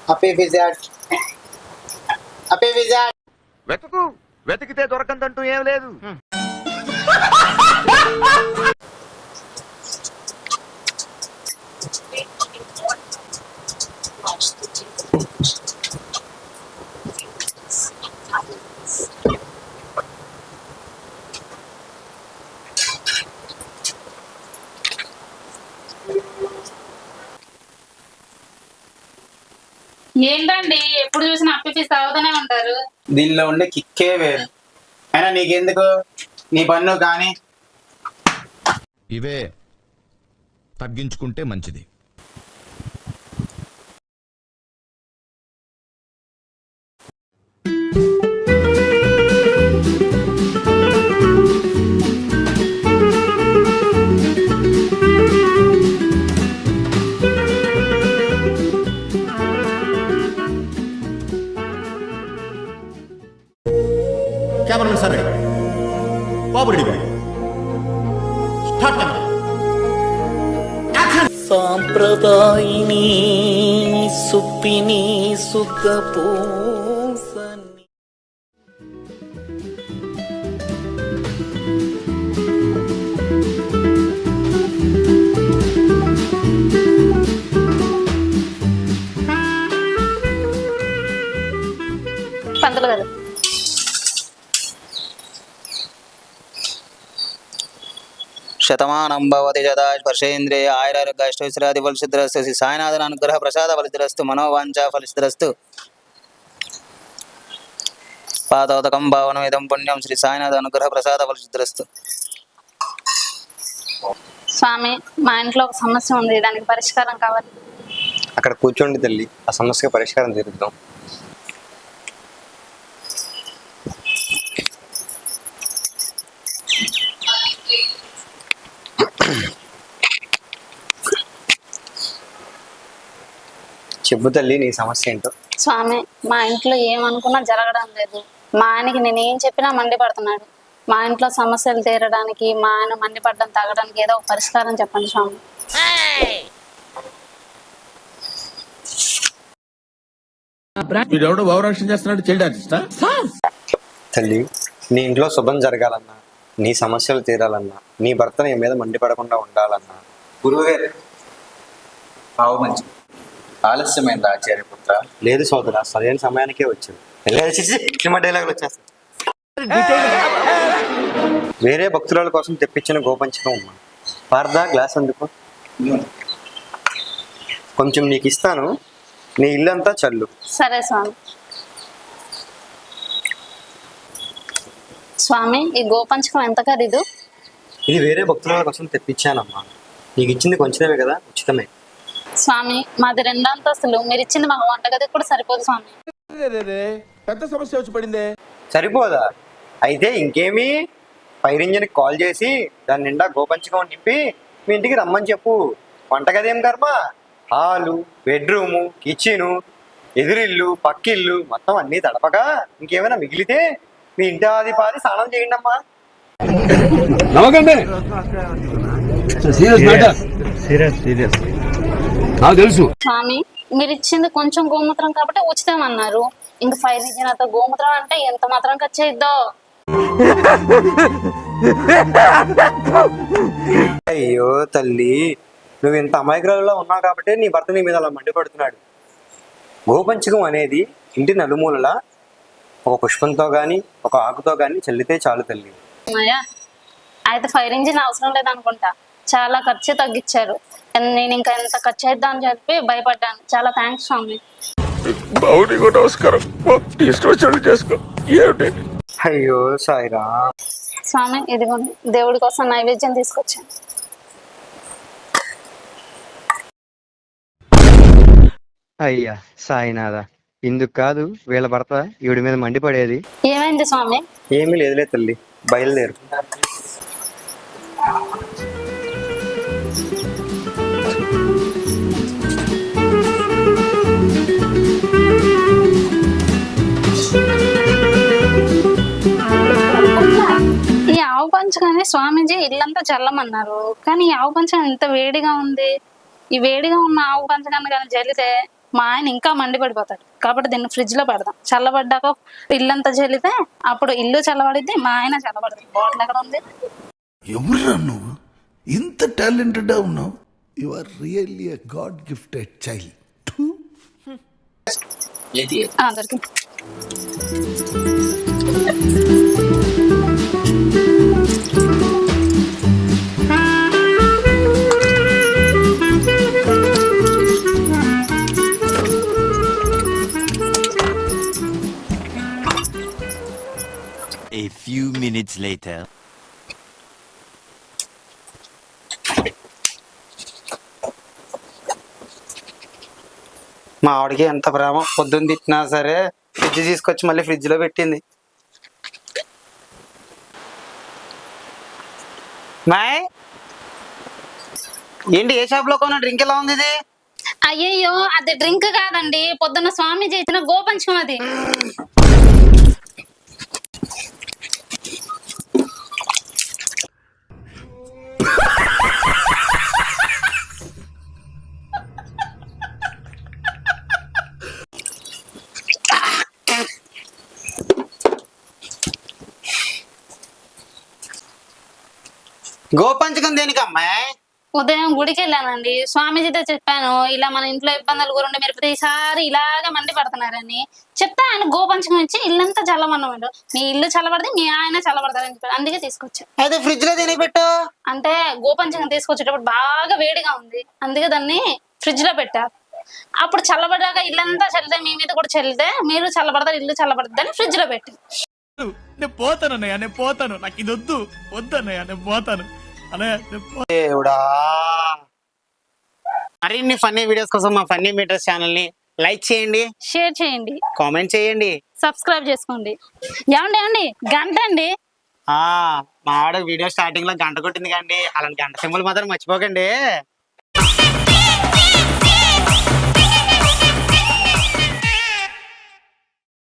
Happy visit. Happy visit. వెతుకు, వెతికితే దొరకందంటూ ఏం లేదు. ఏంటండి ఎప్పుడు చూసినా అప్పి ఫీజు తాగుతూనే ఉంటారు. దీనిలో ఉండే కిక్కే వేరు. అయినా నీకెందుకు, నీ పన్ను కానీ. ఇవే తగ్గించుకుంటే మంచిది. कैमरामैन सर रेडी, बाबू रेडी, स्टार्ट कैमरा, एक्शन. సాంప్రదాయిని సుప్పిని సుఖపోసని పంతులు గారు శతమానం భవతి జదా స్పర్శేంద్రియ ఆయురారోగ్యష్టైశ్వర్యాది ఫలసిద్ధిరస్తు. శ్రీ సాయినాథన్ అనుగ్రహ ప్రసాద ఫలసిద్ధిరస్తు. మనోవాంఛ ఫలసిద్ధిరస్తు. పాదోదకం భావనం ఇదం పుణ్యం. శ్రీ సాయినాథ అనుగ్రహ ప్రసాద ఫలసిద్ధిరస్తు. స్వామి, మా ఇంట్లో ఒక సమస్య ఉంది, దానికి పరిష్కారం కావాలి. అక్కడ కూర్చోండి తల్లి, ఆ సమస్యకు పరిష్కారం తీరుద్దాం. చెప్పు తల్లి, నీ సమస్య ఏంటో. స్వామి, మా ఇంట్లో ఏమనుకున్నా జరగడం లేదు. మా ఆయనకి నేను ఏం చెప్పినా మండిపడుతున్నాడు. మా ఇంట్లో సమస్యలు తీరడానికి, మా ఆయన మండిపడడం తగ్గడానికి ఏదో ఒక పరిష్కారం చెప్పండి స్వామి. వీడెవడో భావరాక్షణ చేస్తున్నాడు, చైల్డ్ ఆర్టిస్టా? తల్లి, నీ ఇంట్లో శుభం జరగాలన్నా, నీ సమస్యలు తీరాలన్నా, నీ భర్త నీ మీద మండిపడకుండా ఉండాలన్నా, గురువుగారు బావు మంచి ఆలస్యమైంది ఆచార్యపుత్ర. లేదు సోదరా, సరైన సమయానికే వచ్చింది. సినిమా డైలాగులు వచ్చేస్తాయి. వేరే భక్తుల కోసం తెప్పించిన గోపంచకం అమ్మా. పారదా గ్లాస్ అందుకో, కొంచెం నీకు ఇస్తాను, నీ ఇల్లంతా చల్లు. సరే స్వామి. స్వామి, ఈ గోపంచకం ఎంత ఖరీదు? ఇది వేరే భక్తుల కోసం తెప్పించానమ్మా. నీకు ఇచ్చింది కొంచెమే కదా, ఉచితమే. స్వామి, మాది 2 అంతస్తులు, మీరు ఇచ్చింది మాకు వంటగది కూడా సరిపోదు స్వామి. పెద్ద సమస్య వచ్చి పడిందే. సరిపోదా? అయితే ఇంకేమీ, ఫైర్ ఇంజిన్కి కాల్ చేసి దాని నిండా గోపంచకం నింపి మీ ఇంటికి రమ్మని చెప్పు. వంటగది ఏం కర్మ, హాలు, బెడ్రూము, కిచెను, ఎదురిల్లు, పక్కిల్లు మొత్తం అన్నీ తడపగా ఇంకేమైనా మిగిలితే మీ ఇంటి ఆది పాది స్నానం చేయండి అమ్మా. స్వామి, మీరు ఇచ్చింది కొంచెం గోమూత్రం కాబట్టి ఉచితం అన్నారు. ఇంక ఫైర్ ఇంజిన్ అంత గోమూత్రం అంటే ఎంత మాత్రం ఖర్చు అయిద్దో. అయ్యో తల్లి, నువ్వు ఇంత అమాయకురాలులో ఉన్నావు కాబట్టి నీ భర్త నీ మీద అలా మండిపడుతున్నాడు. గోపంచకం అనేది ఇంటి నలుమూలలా ఒక పుష్పంతో గాని ఒక ఆకుతో గాని చల్లితే చాలు తల్లి. అయ్యా, అయితే ఫైర్ ఇంజిన్ అవసరం లేదనుకుంటా. చాలా ఖర్చు తగ్గించారు. నేను ఇంకా ఎంత ఖర్చు అయిద్దా అని చెప్పి భయపడ్డాను. చాలా థ్యాంక్స్ స్వామి. అయ్యో సాయిరా. స్వామి, ఇదిగోండి, దేవుడి కోసం నైవేద్యం తీసుకొచ్చాను. అయ్యా సాయినాథ, ఇందుకు కాదు వీళ్ళ భర్త ఈవిడి మీద మండిపడేది. ఏమైంది స్వామి? ఏమీ లేదులే తల్లి, బయలుదేరు. ఈ ఆవు పంచగానే స్వామీజీ ఇల్లంతా చల్లమన్నారు, కానీ ఈ ఆవు పంచగం ఎంత వేడిగా ఉంది. ఈ వేడిగా ఉన్న ఆవు పంచకన్ను కానీ జల్లితే మా ఆయన ఇంకా మండిపడిపోతాడు. కాబట్టి దీన్ని ఫ్రిడ్జ్ లో పెడదాం. చల్లబడ్డాక ఇల్లంతా జల్లితే అప్పుడు ఇల్లు చల్లబడిద్ది, మా ఆయన చల్లబడుతుంది. బాటిల్ ఎక్కడ ఉంది? ఎవరురా నువ్వు ఇంత టాలెంటెడ్ ఉన్నావు? You are really a god gifted child. దొరికి A few minutes later. మా ఆవిడకి ఎంత ప్రేమ, పొద్దున్న తిట్టినా సరే ఫ్రిడ్జ్ తీసుకొచ్చి మళ్ళీ ఫ్రిడ్జ్ లో పెట్టింది. మాయ్ ఏంటి, ఏ షాప్ లో కొన్న డ్రింక్ ఎలా ఉంది ఇది? అయ్యయ్యో, అది డ్రింక్ కాదండి, పొద్దున్న స్వామి చేసిన గోపంచకం అది. గోపంచకం దేనికి అమ్మాయి? ఉదయం గుడికి వెళ్ళానండి, స్వామీజీతో చెప్పాను ఇలా మన ఇంట్లో ఇబ్బందులు గురించి మీరు ప్రతిసారి ఇలాగే మండి పడుతున్నారని చెప్తే ఆయన గోపంచకం ఇచ్చి ఇల్లంతా చల్లమన్నాడు. మీ ఇల్లు చల్లబడితే మీ ఆయన చల్లబడతారని చెప్పారు, అందుకే తీసుకొచ్చా. అయితే ఫ్రిడ్జ్ లో దేనికి పెట్టు? అంటే గోపంచకం తీసుకొచ్చేటప్పుడు బాగా వేడిగా ఉంది, అందుకే దాన్ని ఫ్రిడ్జ్ లో పెట్టారు. అప్పుడు చల్లబడ్డాక ఇల్లంతా చల్లితే మీ మీద కూడా చల్లితే మీరు చల్లబడతారు, ఇల్లు చల్లబడుతుంది అని ఫ్రిడ్జ్ లో పెట్టి. నేను పోతాను అన్నయ్య, నేను పోతాను, నాకు ఇది వద్దన్నయ్య, నేను పోతాను అన్నయ్య. దేవుడా, మరిన్ని ఫన్నీ వీడియోస్ కోసం మా ఫన్నీ మీటర్స్ ఛానల్ ని లైక్ చేయండి, షేర్ చేయండి, కామెంట్ చేయండి, సబ్స్క్రైబ్ చేసుకోండి. ఏమండి గంట అండి. మా ఆవిడ వీడియో స్టార్టింగ్ లో గంట కొట్టింది కండి, అలాంటి గంట సింబల్ మాత్రం మర్చిపోకండి.